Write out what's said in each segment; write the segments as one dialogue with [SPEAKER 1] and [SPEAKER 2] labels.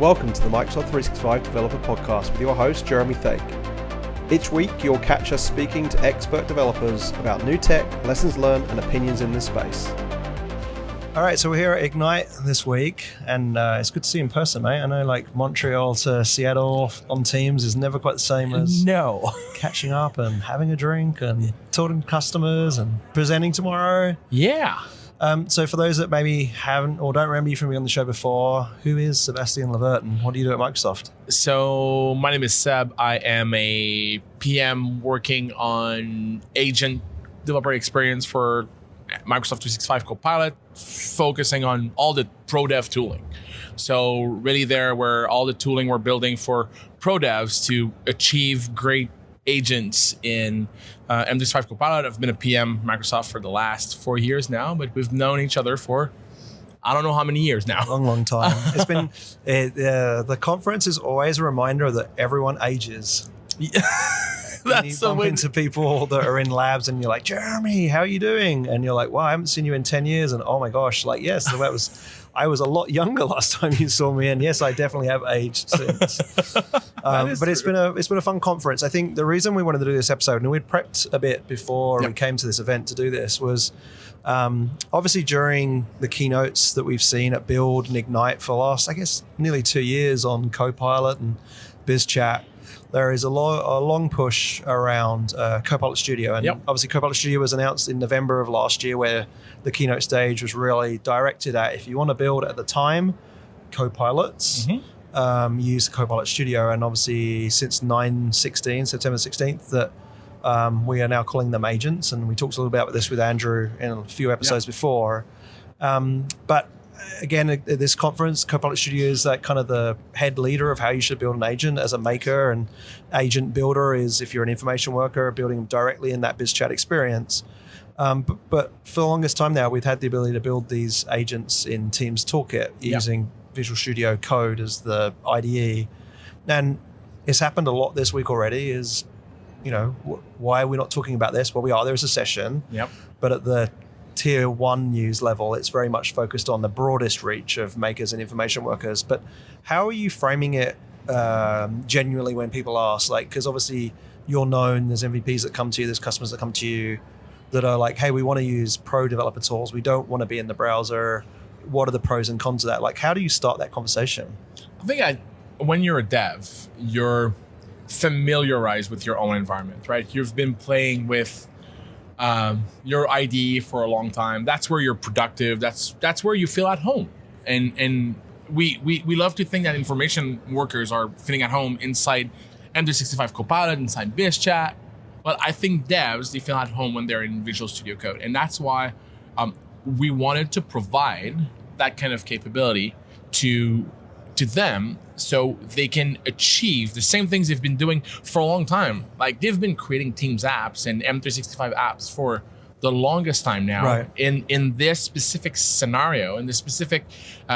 [SPEAKER 1] Welcome to the Microsoft 365 Developer Podcast with your host, Jeremy Thake. Each week, you'll catch us speaking to expert developers about new tech, lessons learned, and opinions in this space. All right, so we're here at Ignite this week, and it's good to see you in person, mate. I know, like, Montreal to Seattle on Teams is never quite the same as catching up and having a drink and talking to customers and presenting tomorrow.
[SPEAKER 2] Yeah.
[SPEAKER 1] So for those that maybe haven't or don't remember you from being on the show before, who is Sebastien Levert and what do you do at Microsoft?
[SPEAKER 2] So my name is Seb. I am a PM working on agent developer experience for Microsoft 365 Copilot, focusing on all the pro dev tooling. So really there where all the tooling we're building for pro devs to achieve great agents in M365 Copilot. I've been a PM Microsoft for the last 4 years now, but we've known each other for I don't know how many years now.
[SPEAKER 1] Long time. It's been the conference is always a reminder that everyone ages.
[SPEAKER 2] That's
[SPEAKER 1] you bump into people that are in labs and you're like, Jeremy, how are you doing? And you're like, well, I haven't seen you in 10 years. And oh my gosh, like, yes, so I was a lot younger last time you saw me. And yes, I definitely have aged since. But it's been a fun conference. I think the reason we wanted to do this episode, and we'd prepped a bit before we came to this event to do this, was obviously during the keynotes that we've seen at Build and Ignite for the last, I guess, nearly 2 years on Copilot and BizChat, there is a long push around Copilot Studio. And obviously Copilot Studio was announced in November of last year, where the keynote stage was really directed at, if you want to build at the time Copilots, use Copilot Studio. And obviously since September 16th, that we are now calling them agents. And we talked a little bit about this with Andrew in a few episodes before. But again, at this conference, Copilot Studio is that kind of the head leader of how you should build an agent as a maker, and agent builder is if you're an information worker building them directly in that BizChat experience. But for the longest time now, we've had the ability to build these agents in Teams Toolkit using Visual Studio Code as the IDE. And it's happened a lot this week already. Is, you know, why are we not talking about this? Well, we are. There's a session. But at the tier 1 news level, it's very much focused on the broadest reach of makers and information workers. But how are you framing it genuinely when people ask? Like, because obviously you're known, there's MVPs that come to you, there's customers that come to you that are like, hey, we want to use pro developer tools, we don't want to be in the browser. What are the pros and cons of that? Like, how do you start that conversation?
[SPEAKER 2] I think when you're a dev, you're familiarized with your own environment, right? You've been playing with your IDE for a long time. That's where you're productive. That's where you feel at home. And we love to think that information workers are feeling at home inside M365 Copilot, inside BizChat. But I think devs, they feel at home when they're in Visual Studio Code. And that's why we wanted to provide that kind of capability to them so they can achieve the same things they've been doing for a long time. Like, they've been creating Teams apps and M365 apps for the longest time now.
[SPEAKER 1] Right.
[SPEAKER 2] In this specific scenario, in this specific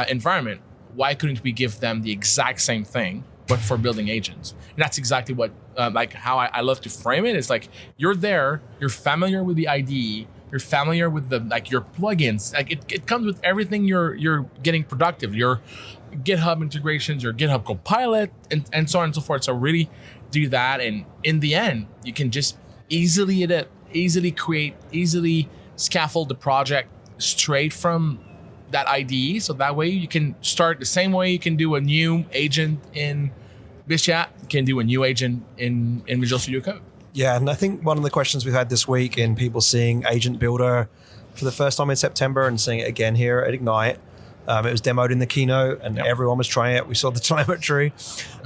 [SPEAKER 2] environment, why couldn't we give them the exact same thing, but for building agents? And that's exactly what, like how I love to frame it. It's like, you're there, you're familiar with the IDE, you're familiar with the, like, your plugins. Like, it comes with everything you're getting productive. Your GitHub integrations, your GitHub Copilot, and so on and so forth. So really do that. And in the end, you can just easily edit, easily create, easily scaffold the project straight from that IDE. So that way you can start the same way you can do a new agent in BizChat, you can do a new agent in Visual Studio Code.
[SPEAKER 1] Yeah, and I think one of the questions we've had this week in people seeing Agent Builder for the first time in September and seeing it again here at Ignite, it was demoed in the keynote and everyone was trying it. We saw the telemetry.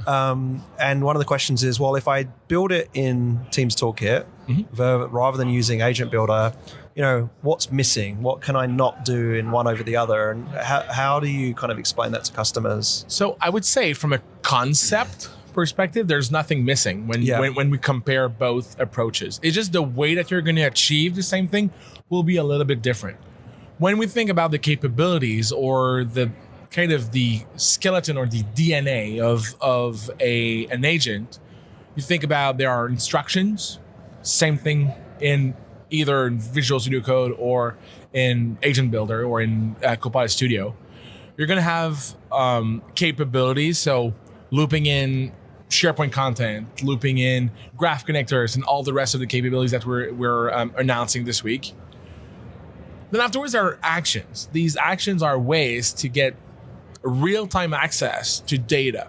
[SPEAKER 1] And one of the questions is, well, if I build it in Teams Toolkit, rather than using Agent Builder, you know, what's missing? What can I not do in one over the other? And how do you kind of explain that to customers?
[SPEAKER 2] So I would say from a concept perspective, there's nothing missing when we compare both approaches. It's just the way that you're going to achieve the same thing will be a little bit different. When we think about the capabilities or the kind of the skeleton or the DNA of an agent, you think about there are instructions, same thing in either Visual Studio Code or in Agent Builder or in Copilot Studio. you're going to have capabilities. So looping in SharePoint content, looping in graph connectors, and all the rest of the capabilities that we're announcing this week. Then afterwards are actions. These actions are ways to get real-time access to data.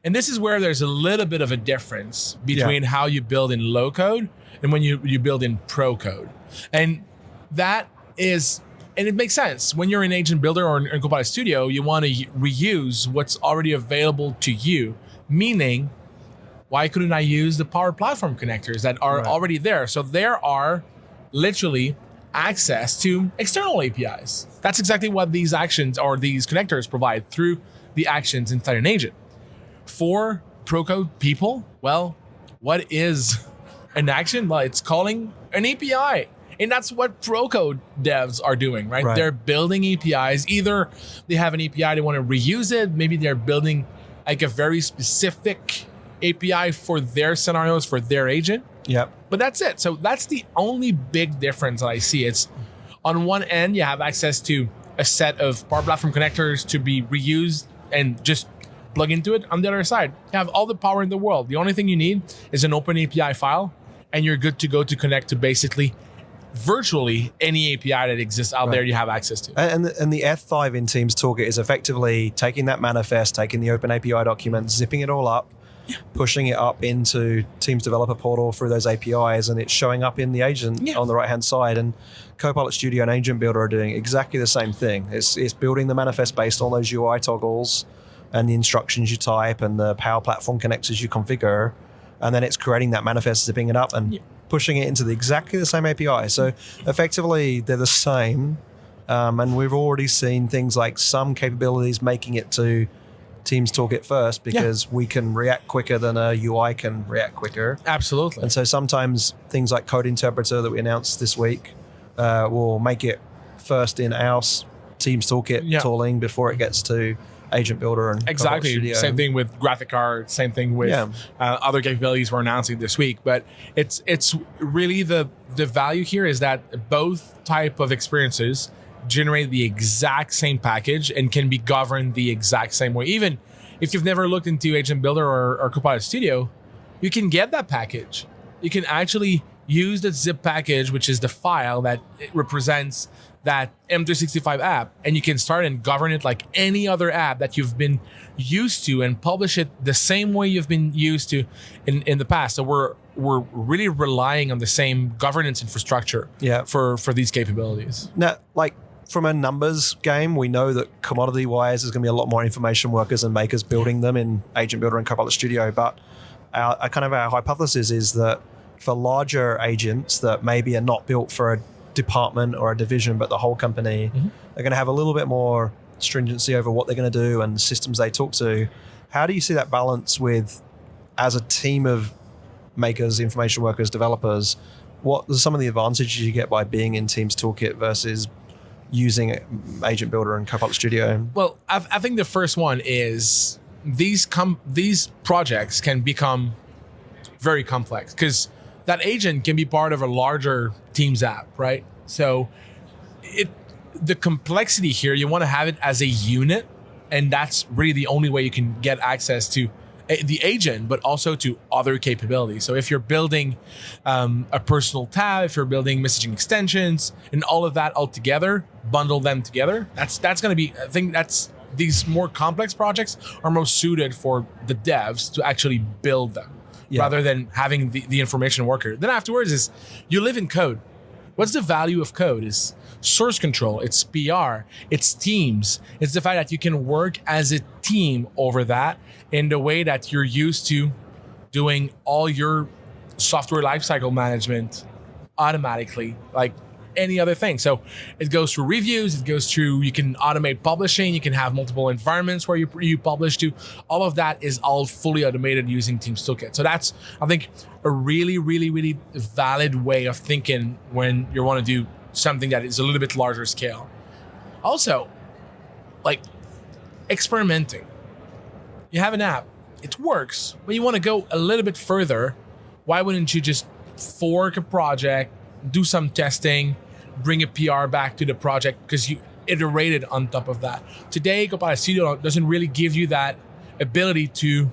[SPEAKER 2] And this is where there's a little bit of a difference between how you build in low code and when you build in pro code. And that is, and it makes sense. When you're in Agent Builder or in Copilot Studio, you want to reuse what's already available to you. Meaning, why couldn't I use the Power Platform connectors that are already there? So there are literally access to external APIs. That's exactly what these actions or these connectors provide through the actions inside an agent. For pro code people, well, what is an action? Well, it's calling an API. And that's what pro code devs are doing, right? They're building APIs. Either they have an API, they want to reuse it. Maybe they're building like a very specific API for their scenarios, for their agent. But that's it. So that's the only big difference that I see. It's on one end, you have access to a set of Power Platform connectors to be reused and just plug into it. On the other side, you have all the power in the world. The only thing you need is an open API file, and you're good to go to connect to basically virtually any API that exists out there you have access to.
[SPEAKER 1] And the F5 in Teams Toolkit is effectively taking that manifest, taking the open API document, zipping it all up, pushing it up into Teams Developer Portal through those APIs, and it's showing up in the agent on the right-hand side. And Copilot Studio and Agent Builder are doing exactly the same thing. It's building the manifest based on those UI toggles and the instructions you type and the Power Platform connectors you configure, and then it's creating that manifest, zipping it up, and pushing it into exactly the same API. So effectively, they're the same. And we've already seen things like some capabilities making it to Teams Toolkit first because we can react quicker than a UI can react quicker.
[SPEAKER 2] Absolutely.
[SPEAKER 1] And so sometimes things like Code Interpreter that we announced this week will make it first in our Teams Toolkit tooling before it gets to Agent Builder and
[SPEAKER 2] exactly
[SPEAKER 1] Studio.
[SPEAKER 2] Same thing with graphic cards, same thing with other capabilities we're announcing this week. But it's really the value here is that both type of experiences generate the exact same package and can be governed the exact same way. Even if you've never looked into Agent Builder or Copilot Studio, you can get that package. You can actually use the zip package, which is the file that represents that M365 app, and you can start and govern it like any other app that you've been used to and publish it the same way you've been used to in the past. So we're really relying on the same governance infrastructure for these capabilities.
[SPEAKER 1] Now, like from a numbers game, we know that commodity-wise, there's going to be a lot more information workers and makers building them in Agent Builder and Copilot Studio. But our hypothesis is that for larger agents that maybe are not built for a department or a division, but the whole company, are going to have a little bit more stringency over what they're going to do and the systems they talk to. How do you see that balance with, as a team of makers, information workers, developers, what are some of the advantages you get by being in Teams Toolkit versus using Agent Builder and Copilot Studio?
[SPEAKER 2] Well, I think the first one is these projects can become very complex because that agent can be part of a larger Teams app, right? So the complexity here, you want to have it as a unit, and that's really the only way you can get access to the agent, but also to other capabilities. So if you're building a personal tab, if you're building messaging extensions, and all of that all together, bundle them together, that's going to be, I think that's, these more complex projects are most suited for the devs to actually build them rather than having the information worker. Then afterwards is you live in code. What's the value of code? Is source control, it's PR, it's teams. It's the fact that you can work as a team over that in the way that you're used to doing all your software lifecycle management automatically, like any other thing. So it goes through reviews, it goes through, you can automate publishing, you can have multiple environments where you publish to. All of that is all fully automated using Teams Toolkit. So that's, I think, a really, really, really valid way of thinking when you want to do something that is a little bit larger scale. Also, like experimenting. You have an app, it works, but you want to go a little bit further. Why wouldn't you just fork a project, do some testing, bring a PR back to the project? Because iterated on top of that. Today, Copilot Studio doesn't really give you that ability to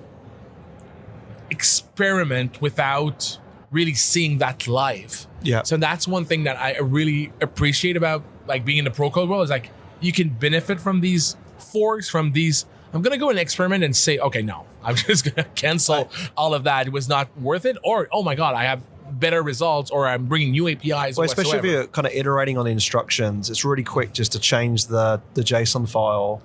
[SPEAKER 2] experiment without really seeing that live.
[SPEAKER 1] Yeah.
[SPEAKER 2] So that's one thing that I really appreciate about like being in the pro code world is like you can benefit from these forks, from these. I'm going to go and experiment and say, okay, no, I'm just going to cancel all of that. It was not worth it. Or, oh my God, I have better results, or I'm bringing new APIs.
[SPEAKER 1] Well, especially if you're kind of iterating on instructions, it's really quick just to change the JSON file,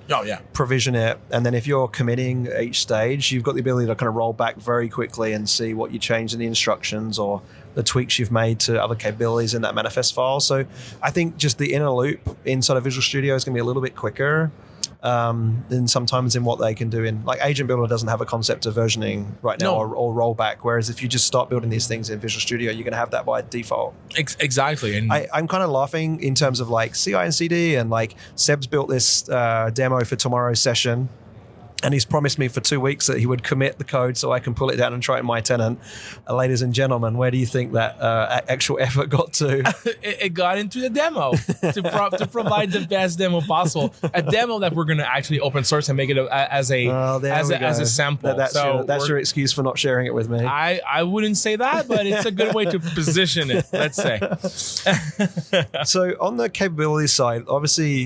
[SPEAKER 1] provision it. And then if you're committing each stage, you've got the ability to kind of roll back very quickly and see what you changed in the instructions or the tweaks you've made to other capabilities in that manifest file. So I think just the inner loop inside of Visual Studio is going to be a little bit quicker than sometimes in what they can do in, like, Agent Builder doesn't have a concept of versioning right now or rollback. Whereas if you just start building these things in Visual Studio, you're going to have that by default.
[SPEAKER 2] Exactly. And
[SPEAKER 1] I'm kind of laughing in terms of like CI and CD, and like Seb's built this demo for tomorrow's session. And he's promised me for 2 weeks that he would commit the code so I can pull it down and try it in my tenant. Ladies and gentlemen, where do you think that actual effort got to?
[SPEAKER 2] It got into the demo to provide the best demo possible. A demo that we're going to actually open source and make it as a sample.
[SPEAKER 1] That's your excuse for not sharing it with me.
[SPEAKER 2] I wouldn't say that, but it's a good way to position it, let's say.
[SPEAKER 1] So on the capability side, obviously,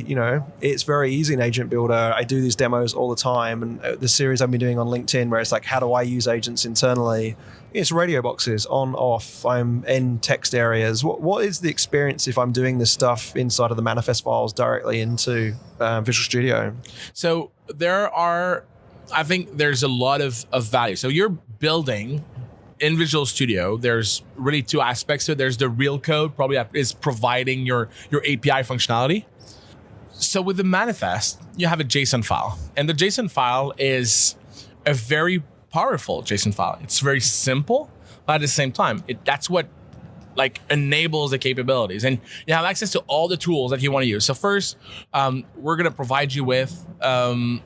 [SPEAKER 1] it's very easy in Agent Builder. I do these demos all the time. And the series I've been doing on LinkedIn where it's like, how do I use agents internally? It's radio boxes, on, off. I'm in text areas. What is the experience if I'm doing this stuff inside of the manifest files directly into Visual Studio?
[SPEAKER 2] So I think there's a lot of value. So you're building in Visual Studio, there's really two aspects to it. There's the real code, probably is providing your API functionality. So with the manifest, you have a JSON file. And the JSON file is a very powerful JSON file. It's very simple, but at the same time, that's what like enables the capabilities. And you have access to all the tools that you want to use. So first, we're going to provide you with a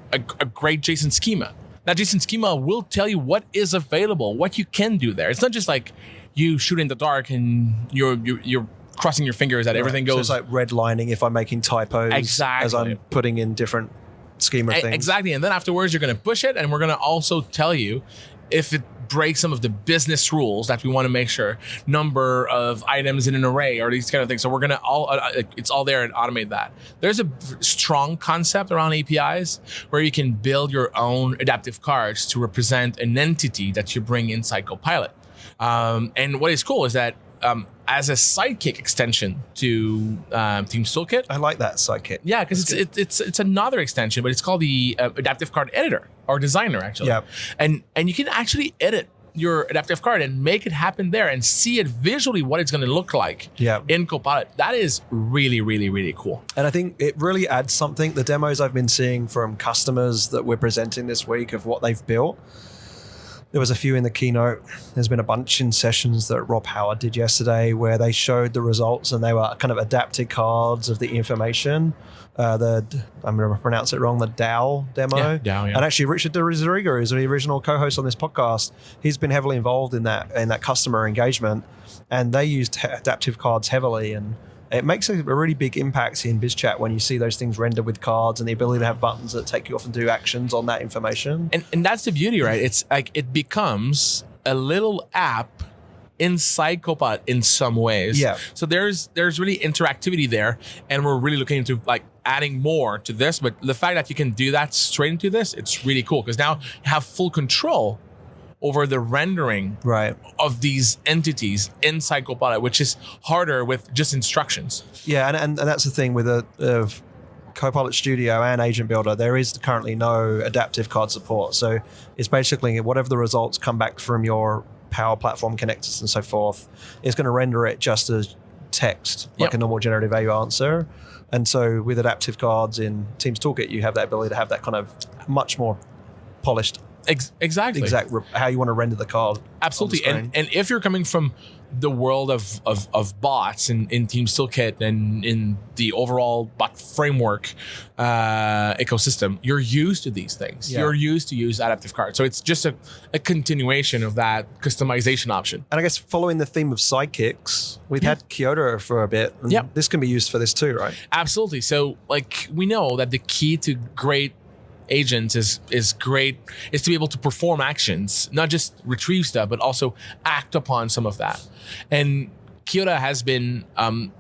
[SPEAKER 2] great JSON schema. That JSON schema will tell you what is available, what you can do there. It's not just like you shoot in the dark and you're crossing your fingers that everything goes.
[SPEAKER 1] So it's like redlining if I'm making typos as I'm putting in different schema things.
[SPEAKER 2] Exactly. And then afterwards, you're going to push it, and we're going to also tell you if it breaks some of the business rules that we want to make sure, number of items in an array or these kind of things. So we're going to it's all there and automate that. There's a strong concept around APIs where you can build your own adaptive cards to represent an entity that you bring inside Copilot. And what is cool is that as a sidekick extension to Teams Toolkit.
[SPEAKER 1] I like that sidekick.
[SPEAKER 2] Yeah, because it's another extension, but it's called the adaptive card editor or designer, actually.
[SPEAKER 1] Yeah.
[SPEAKER 2] And you can actually edit your adaptive card and make it happen there and see it visually what it's going to look like in Copilot. That is really, really, really cool.
[SPEAKER 1] And I think it really adds something. The demos I've been seeing from customers that we're presenting this week of what they've built, there was a few in the keynote. There's been a bunch in sessions that Rob Howard did yesterday where they showed the results and they were kind of adapted cards of the information. I'm going to pronounce it wrong, the DAO demo.
[SPEAKER 2] Yeah, DAO, yeah. And
[SPEAKER 1] actually Richard de Rizariga, who's the original co-host on this podcast, he's been heavily involved in that customer engagement. And they used adaptive cards heavily, and it makes a really big impact in BizChat when you see those things rendered with cards and the ability to have buttons that take you off and do actions on that information.
[SPEAKER 2] And that's the beauty, right? It's like it becomes a little app inside Copilot in some ways.
[SPEAKER 1] Yeah.
[SPEAKER 2] So there's really interactivity there, and we're really looking into like adding more to this. But the fact that you can do that straight into this, it's really cool because now you have full control over the rendering of these entities inside Copilot, which is harder with just instructions.
[SPEAKER 1] Yeah, and that's the thing with Copilot Studio and Agent Builder, there is currently no adaptive card support. So it's basically whatever the results come back from your Power Platform connectors and so forth, it's going to render it just as text, like a normal generative AI answer. And so with adaptive cards in Teams Toolkit, you have that ability to have that kind of much more polished
[SPEAKER 2] Exactly.
[SPEAKER 1] How you want to render the code.
[SPEAKER 2] Absolutely. And if you're coming from the world of bots in Teams Toolkit and in the overall bot framework ecosystem, you're used to these things. Yeah. You're used to use adaptive cards. So it's just a continuation of that customization option.
[SPEAKER 1] And I guess following the theme of sidekicks, we've had Kyoto for a bit. And this can be used for this too, right?
[SPEAKER 2] Absolutely. So like we know that the key to great agents is to be able to perform actions, not just retrieve stuff, but also act upon some of that. And Kyoto has been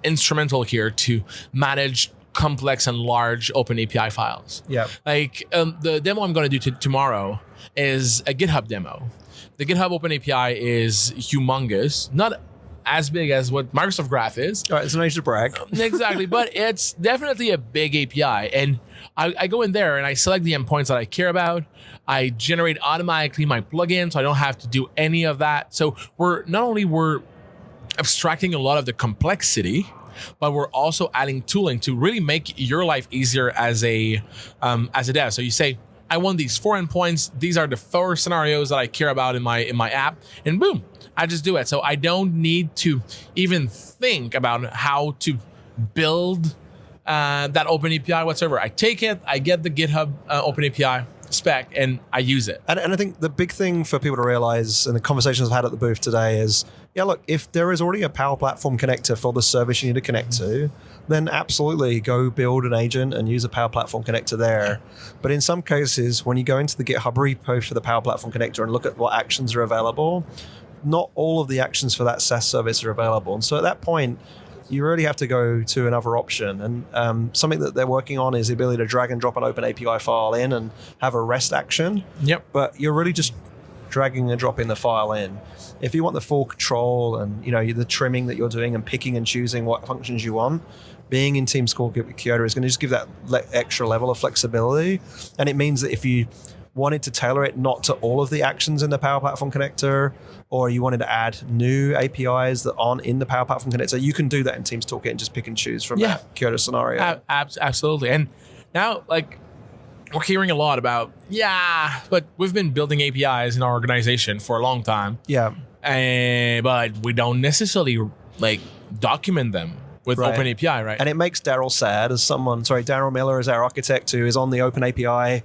[SPEAKER 2] instrumental here to manage complex and large open API files.
[SPEAKER 1] Yeah.
[SPEAKER 2] Like the demo I'm going to do tomorrow is a GitHub demo. The GitHub Open API is humongous, not as big as what Microsoft Graph is.
[SPEAKER 1] All right, it's nice to brag.
[SPEAKER 2] Exactly, but it's definitely a big API. And I go in there and I select the endpoints that I care about. I generate automatically my plugin, so I don't have to do any of that. So we're abstracting a lot of the complexity, but we're also adding tooling to really make your life easier as a dev. So you say, I want these 4 endpoints. These are the 4 scenarios that I care about in my app, and boom, I just do it. So I don't need to even think about how to build that Open API whatsoever. I take it, I get the GitHub Open API spec, and I use it.
[SPEAKER 1] And I think the big thing for people to realize, and the conversations I've had at the booth today is, look, if there is already a Power Platform connector for the service you need to connect to, then absolutely go build an agent and use a Power Platform connector there. But in some cases, when you go into the GitHub repo for the Power Platform connector and look at what actions are available, not all of the actions for that SaaS service are available. And so at that point, you really have to go to another option. And something that they're working on is the ability to drag and drop an Open API file in and have a REST action.
[SPEAKER 2] Yep.
[SPEAKER 1] But you're really just dragging and dropping the file in. If you want the full control and the trimming that you're doing and picking and choosing what functions you want, being in Teams Toolkit with Kyoto is going to just give that extra level of flexibility. And it means that if you wanted to tailor it not to all of the actions in the Power Platform connector, or you wanted to add new APIs that aren't in the Power Platform connector, you can do that in Teams Toolkit and just pick and choose from that Kyoto scenario.
[SPEAKER 2] Absolutely. And now, we're hearing a lot about, but we've been building APIs in our organization for a long time.
[SPEAKER 1] Yeah.
[SPEAKER 2] But we don't necessarily document them with Open API, right?
[SPEAKER 1] And it makes Daryl sad as Daryl Miller is our architect who is on the Open API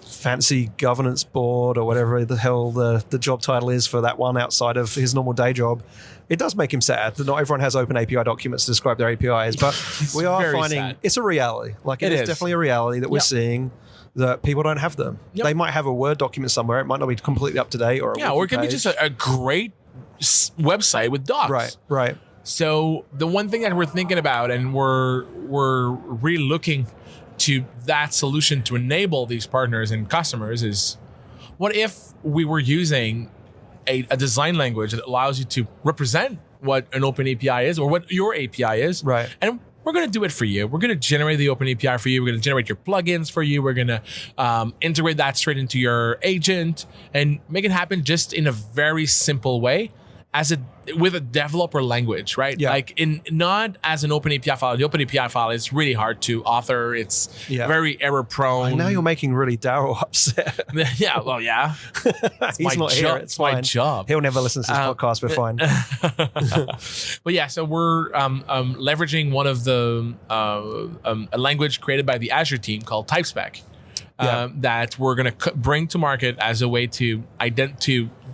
[SPEAKER 1] fancy governance board or whatever the hell the job title is for that one outside of his normal day job. It does make him sad that not everyone has Open API documents to describe their APIs, but we are finding sad. It's a reality. It is definitely a reality that we're seeing that people don't have them. Yep. They might have a Word document somewhere. It might not be completely up to date or
[SPEAKER 2] it can be just a great website with docs.
[SPEAKER 1] Right.
[SPEAKER 2] So the one thing that we're thinking about, and we're really looking to that solution to enable these partners and customers, is what if we were using a design language that allows you to represent what an Open API is or what your API is,
[SPEAKER 1] right?
[SPEAKER 2] And we're going to do it for you. We're going to generate the Open API for you. We're going to generate your plugins for you. We're going to integrate that straight into your agent and make it happen just in a very simple way, with a developer language, right?
[SPEAKER 1] Yeah.
[SPEAKER 2] Not as an Open API file. The Open API file is really hard to author. It's very error prone.
[SPEAKER 1] Now you're making really Daryl upset.
[SPEAKER 2] Yeah, well, yeah.
[SPEAKER 1] He's not here. It's
[SPEAKER 2] my job.
[SPEAKER 1] He'll never listen to this podcast. We're fine.
[SPEAKER 2] But yeah, so we're leveraging one of the a language created by the Azure team called TypeSpec that we're going to bring to market as a way to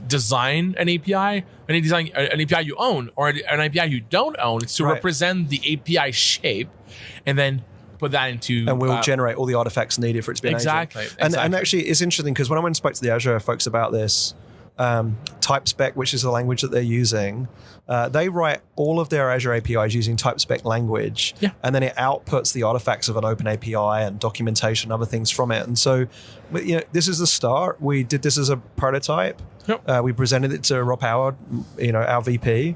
[SPEAKER 2] design an API, an API you own or an API you don't own. It's to represent the API shape and then put that into...
[SPEAKER 1] And we'll generate all the artifacts needed for it to be an agent. And actually, it's interesting because when I went and spoke to the Azure folks about this, TypeSpec, which is the language that they're using, they write all of their Azure APIs using TypeSpec language, and then it outputs the artifacts of an Open API and documentation, other things from it. And so, this is the start. We did this as a prototype.
[SPEAKER 2] Yep.
[SPEAKER 1] We presented it to Rob Howard, our VP,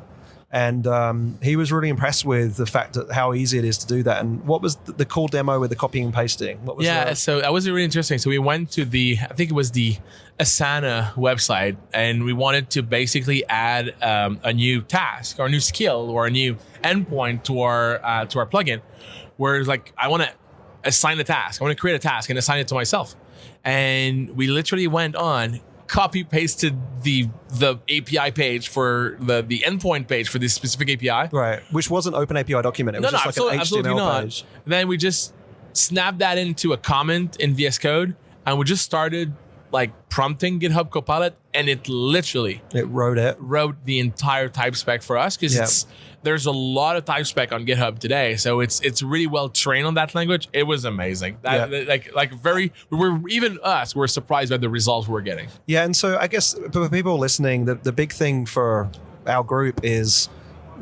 [SPEAKER 1] and he was really impressed with the fact that how easy it is to do that. And what was the cool demo with the copying and pasting? What was
[SPEAKER 2] so that was really interesting. So we went to I think it was the Asana website, and we wanted to basically add a new task or a new skill or a new endpoint to our plugin, where it's I want to assign a task. I want to create a task and assign it to myself. and we literally went on, copy pasted the API page for the endpoint page for this specific API.
[SPEAKER 1] Right, which wasn't open API document. It was just like an HTML page.
[SPEAKER 2] And then we just snapped that into a comment in VS Code, and we just started like prompting GitHub Copilot, and it wrote the entire type spec for us, because there's a lot of type spec on GitHub today, so it's really well trained on that language. It was amazing. We're surprised by the results we're getting.
[SPEAKER 1] Yeah, and so I guess for people listening, the big thing for our group is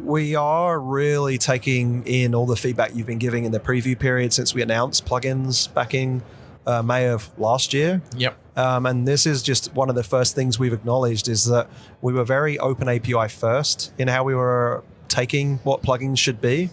[SPEAKER 1] we are really taking in all the feedback you've been giving in the preview period since we announced plugins back in May of last year.
[SPEAKER 2] Yep.
[SPEAKER 1] And this is just one of the first things we've acknowledged, is that we were very open API first in how we were taking what plugins should be.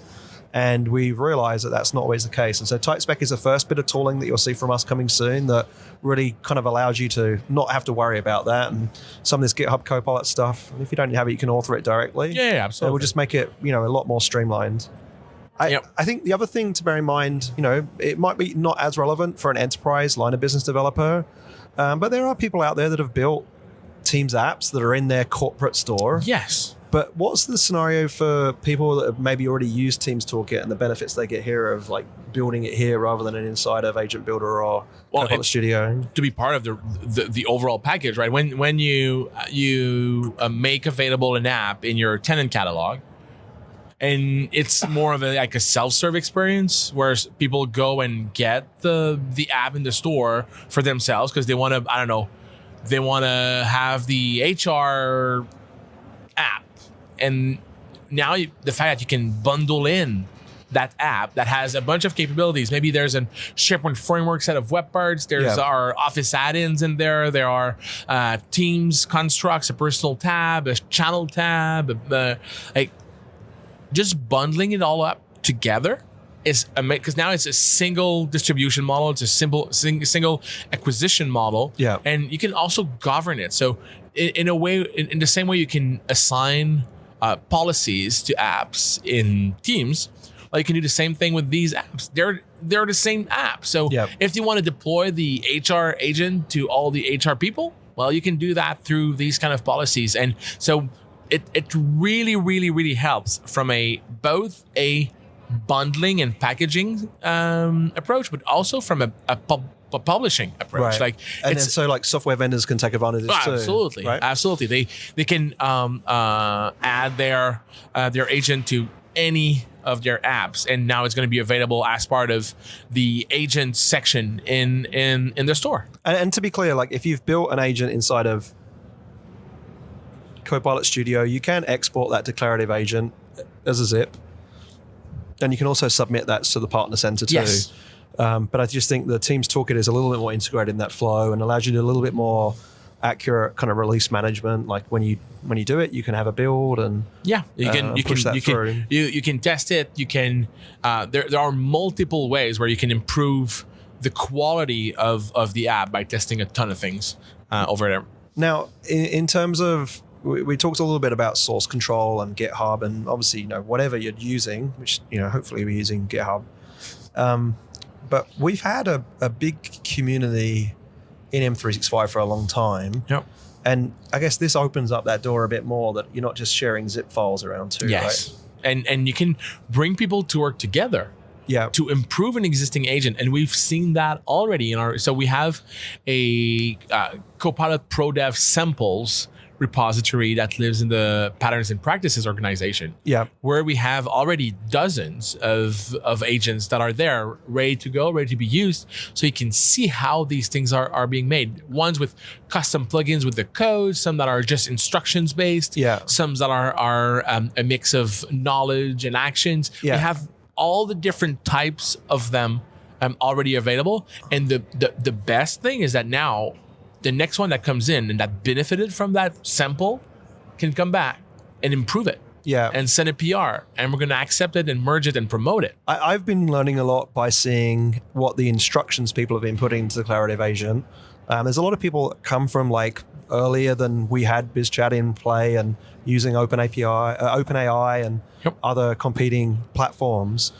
[SPEAKER 1] And we've realized that that's not always the case. And so TypeSpec is the first bit of tooling that you'll see from us coming soon that really kind of allows you to not have to worry about that. And some of this GitHub Copilot stuff, if you don't have it, you can author it directly.
[SPEAKER 2] Yeah, absolutely.
[SPEAKER 1] We'll just make it, a lot more streamlined. I think the other thing to bear in mind, it might be not as relevant for an enterprise line of business developer, but there are people out there that have built Teams apps that are in their corporate store.
[SPEAKER 2] Yes.
[SPEAKER 1] But what's the scenario for people that have maybe already used Teams Toolkit and the benefits they get here of like building it here rather than inside of Agent Builder or Copilot Studio?
[SPEAKER 2] To be part of the overall package, right? When you make available an app in your tenant catalog, and it's more of a self-serve experience where people go and get the app in the store for themselves because they want to, they want to have the HR app. And now the fact that you can bundle in that app that has a bunch of capabilities. Maybe there's a SharePoint framework set of web parts. There's our Office add-ins in there. There are Teams constructs, a personal tab, a channel tab. Just bundling it all up together is because now it's a single distribution model. It's a single acquisition model.
[SPEAKER 1] Yeah.
[SPEAKER 2] And you can also govern it. So in a way, in the same way you can assign policies to apps in Teams, you can do the same thing with these apps. They're the same app. So if you want to deploy the HR agent to all the HR people, well, you can do that through these kind of policies. And so it really, really, really helps from both a bundling and packaging approach, but also from a publishing approach.
[SPEAKER 1] Right. So software vendors can take advantage of this too.
[SPEAKER 2] Absolutely,
[SPEAKER 1] right?
[SPEAKER 2] Absolutely. They can add their agent to any of their apps, and now it's going to be available as part of the agent section in their store.
[SPEAKER 1] And to be clear, if you've built an agent inside of Copilot Studio, you can export that declarative agent as a zip, and you can also submit that to the partner center too.
[SPEAKER 2] Yes.
[SPEAKER 1] But I just think the Teams Toolkit is a little bit more integrated in that flow and allows you to do a little bit more accurate kind of release management. Like when you do it, you can have a build and
[SPEAKER 2] you can test it. You can there are multiple ways where you can improve the quality of the app by testing a ton of things over there.
[SPEAKER 1] Now, in terms of we talked a little bit about source control and GitHub, and obviously whatever you're using, which hopefully we're using GitHub. But we've had a big community in M365 for a long time.
[SPEAKER 2] Yep.
[SPEAKER 1] And I guess this opens up that door a bit more, that you're not just sharing zip files around too,
[SPEAKER 2] yes.
[SPEAKER 1] right?
[SPEAKER 2] And you can bring people to work together to improve an existing agent. And we've seen that already so we have a Copilot Pro Dev samples repository that lives in the Patterns and Practices organization, where we have already dozens of agents that are there, ready to go, ready to be used, so you can see how these things are being made. Ones with custom plugins with the code, some that are just instructions based, some that are a mix of knowledge and actions. We have all the different types of them already available. And the best thing is that now the next one that comes in and that benefited from that sample can come back and improve it. And send a PR, and we're going to accept it and merge it and promote it.
[SPEAKER 1] I've been learning a lot by seeing what the instructions people have been putting into the declarative agent. There's a lot of people that come from earlier than we had BizChat in play and using OpenAI and other competing platforms,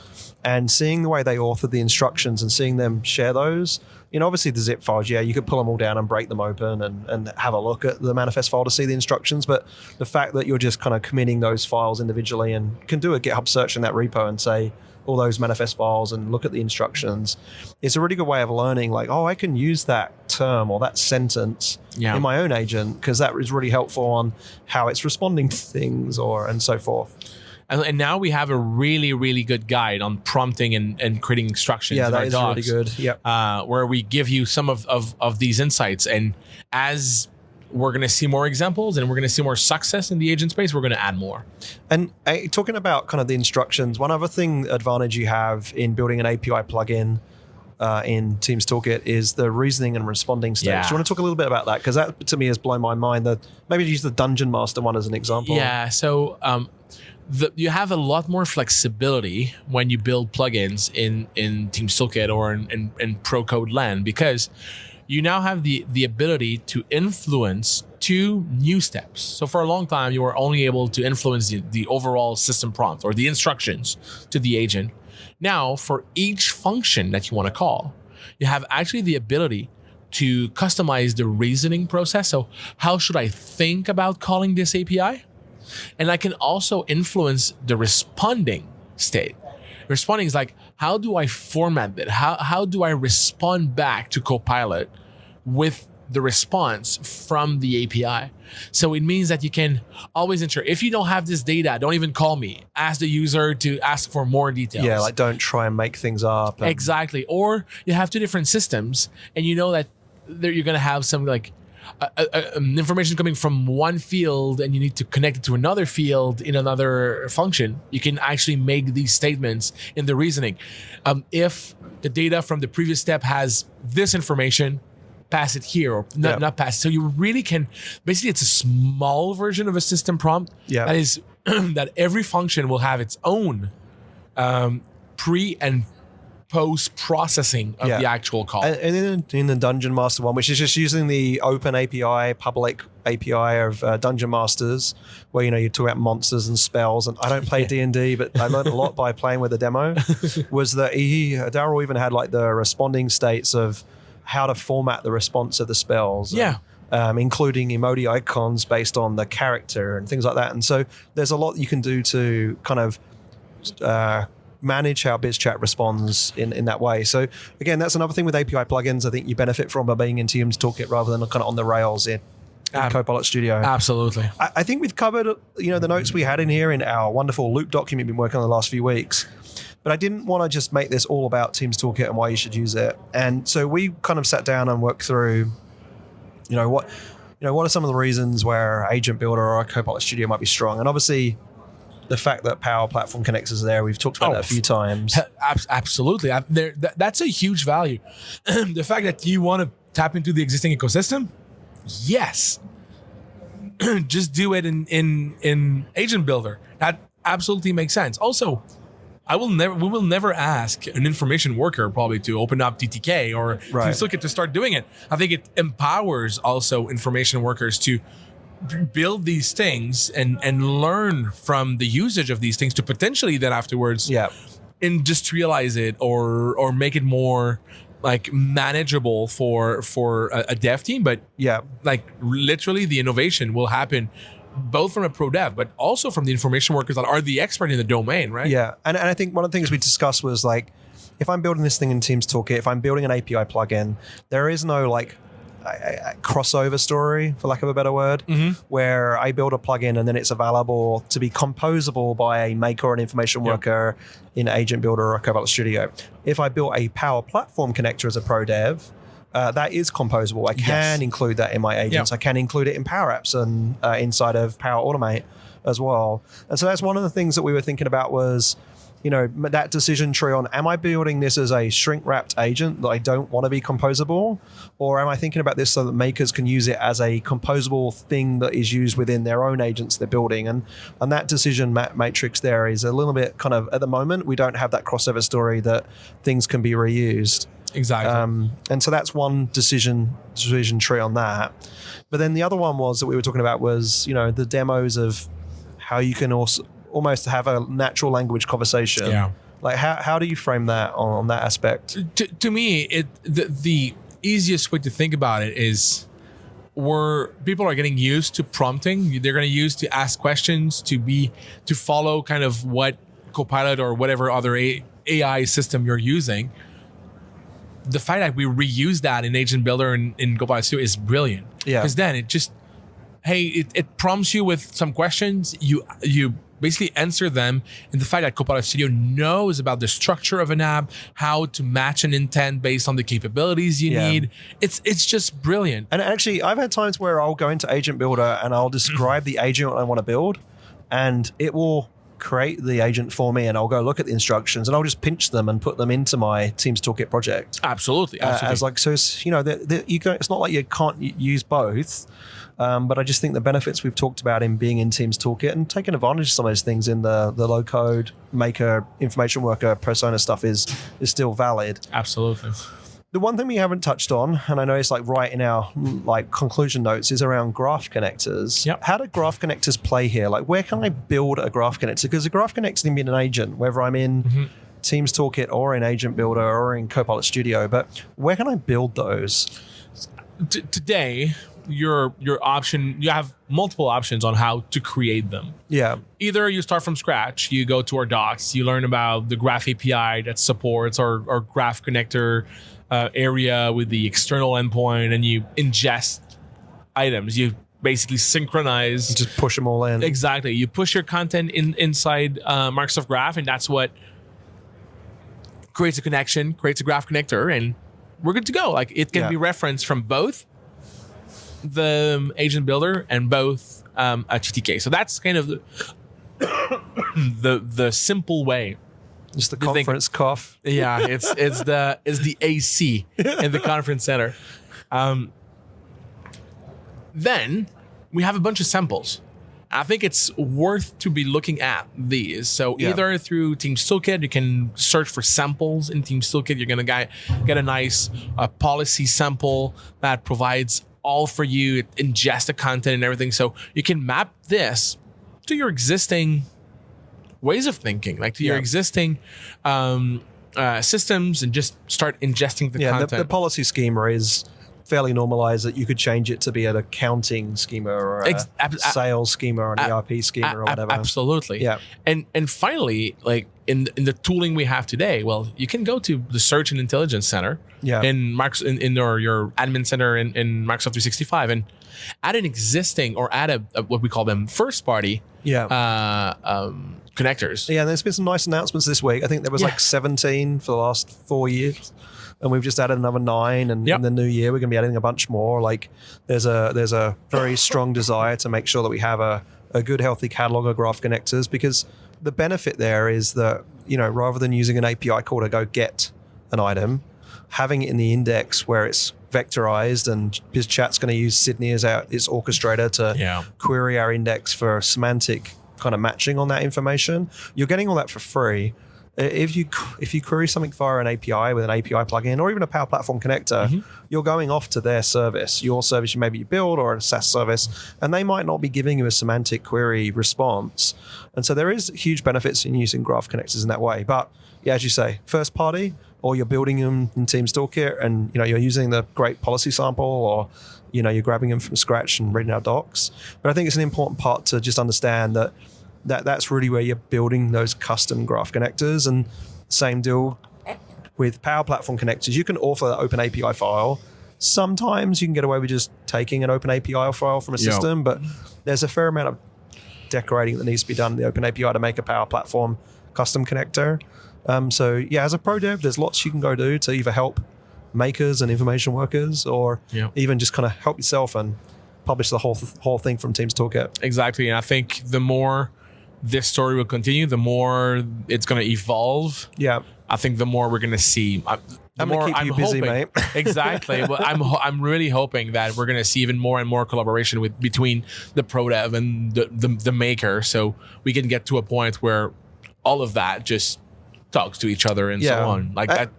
[SPEAKER 1] and seeing the way they authored the instructions and seeing them share those obviously the zip files, you could pull them all down and break them open and have a look at the manifest file to see the instructions. But the fact that you're just kind of committing those files individually and can do a GitHub search in that repo and say all those manifest files and look at the instructions, it's a really good way of learning, like, oh, I can use that term or that sentence in my own agent, because that is really helpful on how it's responding to things and so forth.
[SPEAKER 2] And now we have a really, really good guide on prompting and creating instructions.
[SPEAKER 1] Yeah,
[SPEAKER 2] in
[SPEAKER 1] that
[SPEAKER 2] our
[SPEAKER 1] is
[SPEAKER 2] docs,
[SPEAKER 1] really good. Yep.
[SPEAKER 2] Where we give you some of these insights. And as we're going to see more examples and we're going to see more success in the agent space, we're going to add more.
[SPEAKER 1] And talking about kind of the instructions, one other advantage you have in building an API plugin in Teams Toolkit is the reasoning and responding stage.
[SPEAKER 2] Yeah.
[SPEAKER 1] Do you want to talk a little bit about that? Because that, to me, has blown my mind. Maybe use the Dungeon Master one as an example.
[SPEAKER 2] Yeah, so you have a lot more flexibility when you build plugins in Teams Toolkit or in Pro Code land, because you now have the ability to influence 2 new steps. So for a long time, you were only able to influence the overall system prompt or the instructions to the agent. Now, for each function that you want to call, you have actually the ability to customize the reasoning process. So how should I think about calling this API? And I can also influence the responding state. Responding is like, how do I format it? How do I respond back to Copilot with the response from the API? So it means that you can always ensure, if you don't have this data, don't even call me. Ask the user to ask for more details.
[SPEAKER 1] Yeah, like don't try and make things up.
[SPEAKER 2] Exactly. Or you have 2 different systems and you know that you're going to have some like information coming from one field and you need to connect it to another field in another function. You can actually make these statements in the reasoning. If the data from the previous step has this information, pass it here, or not pass it. So you really can, basically it's a small version of a system prompt that is that every function will have its own pre and post processing of the actual call.
[SPEAKER 1] And in the Dungeon Master one, which is just using the open API, public API of Dungeon Masters, where you talk about monsters and spells. And I don't play D&D, but I learned a lot by playing with the demo. Was that Daryl even had like the responding states of how to format the response of the spells. Including emoji icons based on the character and things like that. And so there's a lot you can do to kind of manage how BizChat responds in that way. So again, that's another thing with API plugins I think you benefit from by being in Teams Toolkit rather than kind of on the rails in Copilot Studio.
[SPEAKER 2] Absolutely.
[SPEAKER 1] I think we've covered the notes we had in here in our wonderful loop document we've been working on the last few weeks. But I didn't want to just make this all about Teams Toolkit and why you should use it. And so we kind of sat down and worked through, what are some of the reasons where Agent Builder or Copilot Studio might be strong. And obviously, the fact that Power Platform connects is there. We've talked about that a few times.
[SPEAKER 2] Absolutely. That's a huge value. The fact that you want to tap into the existing ecosystem, yes. Just do it in Agent Builder. That absolutely makes sense. Also, we will never ask an information worker probably to open up TTK or Teams Toolkit to start doing it. I think it empowers also information workers to build these things and learn from the usage of these things to potentially then afterwards industrialize it or make it more like manageable for a dev team. But like literally the innovation will happen both from a pro dev, but also from the information workers that are the expert in the domain, right?
[SPEAKER 1] Yeah, and I think one of the things we discussed was like, if I'm building this thing in Teams Toolkit, if I'm building an API plugin, there is no like a crossover story, for lack of a better word, where I build a plugin and then it's available to be composable by a maker or an information worker in Agent Builder or Copilot Studio. If I built a Power Platform connector as a pro dev, that is composable. I can include that in my agents. I can include it in Power Apps and inside of Power Automate as well. And so that's one of the things that we were thinking about was, that decision tree on, am I building this as a shrink-wrapped agent that I don't want to be composable? Or am I thinking about this so that makers can use it as a composable thing that is used within their own agents they're building? And that decision matrix there is a little bit kind of, at the moment, we don't have that crossover story that things can be reused.
[SPEAKER 2] Exactly.
[SPEAKER 1] And so that's one decision tree on that. But then the other one was that we were talking about was, the demos of how you can also almost have a natural language conversation Like how do you frame that on that aspect?
[SPEAKER 2] To me, the easiest way to think about it is where people are getting used to prompting. They're going to use to ask questions, to follow kind of what Copilot or whatever other AI system you're using. The fact that we reuse that in Agent Builder and in Copilot Studio is brilliant.
[SPEAKER 1] Yeah.
[SPEAKER 2] Because then it prompts you with some questions. You basically answer them, and the fact that Copilot Studio knows about the structure of an app, how to match an intent based on the capabilities you need. It's just brilliant.
[SPEAKER 1] And actually, I've had times where I'll go into Agent Builder and I'll describe the agent I want to build, and it will create the agent for me, and I'll go look at the instructions and I'll just pinch them and put them into my Teams Toolkit project.
[SPEAKER 2] Absolutely.
[SPEAKER 1] As like, so it's, it's not like you can't use both. But I just think the benefits we've talked about in being in Teams Toolkit and taking advantage of some of those things in the low code maker, information worker, persona stuff is still valid.
[SPEAKER 2] Absolutely.
[SPEAKER 1] The one thing we haven't touched on, and I know it's like right in our like conclusion notes, is around graph connectors.
[SPEAKER 2] Yep.
[SPEAKER 1] How do graph connectors play here? Like, where can I build a graph connector? Because a graph connector can be an agent, whether I'm in Teams Toolkit or in Agent Builder or in Copilot Studio. But where can I build those?
[SPEAKER 2] Today, your option, you have multiple options on how to create them.
[SPEAKER 1] Yeah.
[SPEAKER 2] Either you start from scratch, you go to our docs, you learn about the graph API that supports our graph connector area with the external endpoint, and you ingest items. You basically synchronize.
[SPEAKER 1] You just push them all in.
[SPEAKER 2] Exactly. You push your content inside Microsoft Graph, and that's what creates a connection, creates a graph connector, and we're good to go. Like, it can be referenced from both the Agent Builder and both a GTK. So that's kind of the simple way.
[SPEAKER 1] Just the conference cough.
[SPEAKER 2] Yeah, it's the AC in the conference center. Then we have a bunch of samples. I think it's worth to be looking at these. So either through Teams Toolkit, you can search for samples in Teams Toolkit. You're going to get a nice policy sample that provides all for you. It ingests the content and everything. So you can map this to your existing ways of thinking, like to your existing systems, and just start ingesting the content.
[SPEAKER 1] The policy schema is fairly normalized that you could change it to be an accounting schema or a sales schema or an ERP schema or whatever.
[SPEAKER 2] Absolutely.
[SPEAKER 1] Yeah.
[SPEAKER 2] And finally, like in the tooling we have today, well, you can go to the Search and Intelligence Center in your admin center in Microsoft 365 and add an existing or add a what we call them first party connectors.
[SPEAKER 1] Yeah, there's been some nice announcements this week. I think there was like 17 for the last 4 years. And we've just added another 9, and in the new year we're going to be adding a bunch more. Like there's a very strong desire to make sure that we have a good, healthy catalog of graph connectors, because the benefit there is that, rather than using an API call to go get an item, having it in the index where it's vectorized, and BizChat's going to use Sydney as its orchestrator to query our index for semantic kind of matching on that information. You're getting all that for free. If you query something via an API with an API plugin or even a Power Platform connector, you're going off to their service, your service maybe you build, or a SaaS service, and they might not be giving you a semantic query response. And so there is huge benefits in using graph connectors in that way. But as you say, first party, or you're building them in Teams Toolkit, and you're using the great policy sample, or you're grabbing them from scratch and reading our docs. But I think it's an important part to just understand that's really where you're building those custom graph connectors. And same deal with Power Platform connectors. You can author that open API file. Sometimes you can get away with just taking an open API file from a system, but there's a fair amount of decorating that needs to be done in the open API to make a Power Platform custom connector. As a pro dev, there's lots you can go do to either help makers and information workers, or even just kind of help yourself and publish the whole thing from Teams Toolkit.
[SPEAKER 2] Exactly. And I think the more this story will continue, the more it's going to evolve. Yeah. I think the more we're going to see.
[SPEAKER 1] I'm going to keep you busy, mate.
[SPEAKER 2] Exactly. Well, I'm really hoping that we're going to see even more and more collaboration between the pro dev and the maker, so we can get to a point where all of that just talks to each other and so on. Like that.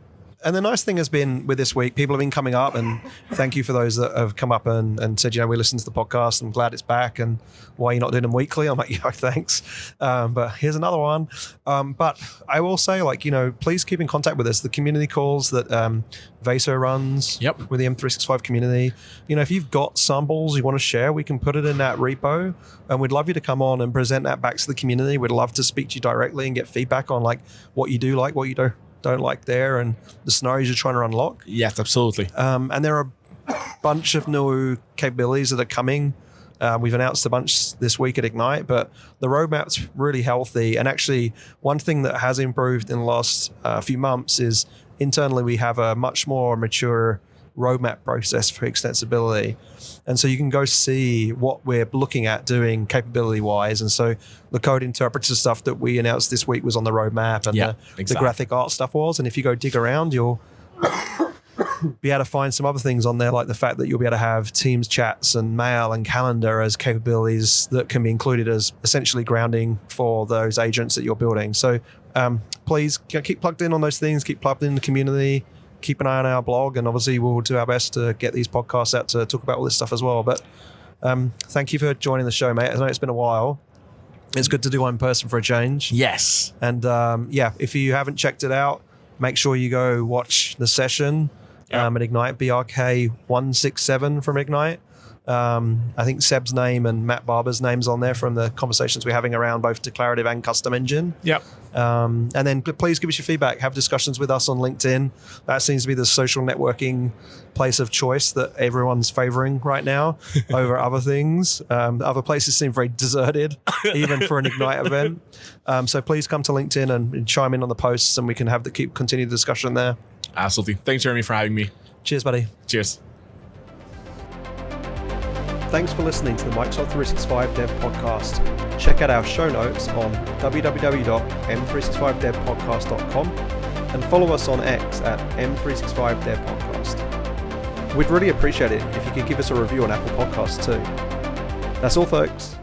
[SPEAKER 1] And the nice thing has been with this week, people have been coming up, and thank you for those that have come up and said, we listened to the podcast. I'm glad it's back, and why are you not doing them weekly? I'm like, yeah, thanks. But here's another one. But I will say, please keep in contact with us. The community calls that Vaso runs with the M365 community. If you've got samples you want to share, we can put it in that repo, and we'd love you to come on and present that back to the community. We'd love to speak to you directly and get feedback on what you do like, what you don't like there, and the scenarios you're trying to unlock.
[SPEAKER 2] Yes, absolutely.
[SPEAKER 1] And there are a bunch of new capabilities that are coming. We've announced a bunch this week at Ignite, but the roadmap's really healthy. And actually, one thing that has improved in the last few months is internally we have a much more mature roadmap process for extensibility. And so you can go see what we're looking at doing capability-wise. And so the code interpreter stuff that we announced this week was on the roadmap, and the graphic art stuff was. And if you go dig around, you'll be able to find some other things on there, like the fact that you'll be able to have Teams chats and mail and calendar as capabilities that can be included as essentially grounding for those agents that you're building. So please keep plugged in on those things, keep plugged in the community, keep an eye on our blog, and obviously we'll do our best to get these podcasts out to talk about all this stuff as well. But thank you for joining the show, mate. I know it's been a while. It's good to do one in person for a change.
[SPEAKER 2] Yes.
[SPEAKER 1] And if you haven't checked it out, make sure you go watch the session at Ignite, BRK 167 from Ignite. I think Seb's name and Matt Barber's name's on there from the conversations we're having around both declarative and custom engine.
[SPEAKER 2] Yep.
[SPEAKER 1] And then please give us your feedback. Have discussions with us on LinkedIn. That seems to be the social networking place of choice that everyone's favoring right now over other things. Other places seem very deserted, even for an Ignite event. So please come to LinkedIn and chime in on the posts, and we can have continue the discussion there.
[SPEAKER 2] Absolutely. Thanks, Jeremy, for having me.
[SPEAKER 1] Cheers, buddy.
[SPEAKER 2] Cheers.
[SPEAKER 1] Thanks for listening to the Microsoft 365 Dev Podcast. Check out our show notes on www.m365devpodcast.com and follow us on X at M365devpodcast. We'd really appreciate it if you could give us a review on Apple Podcasts too. That's all, folks.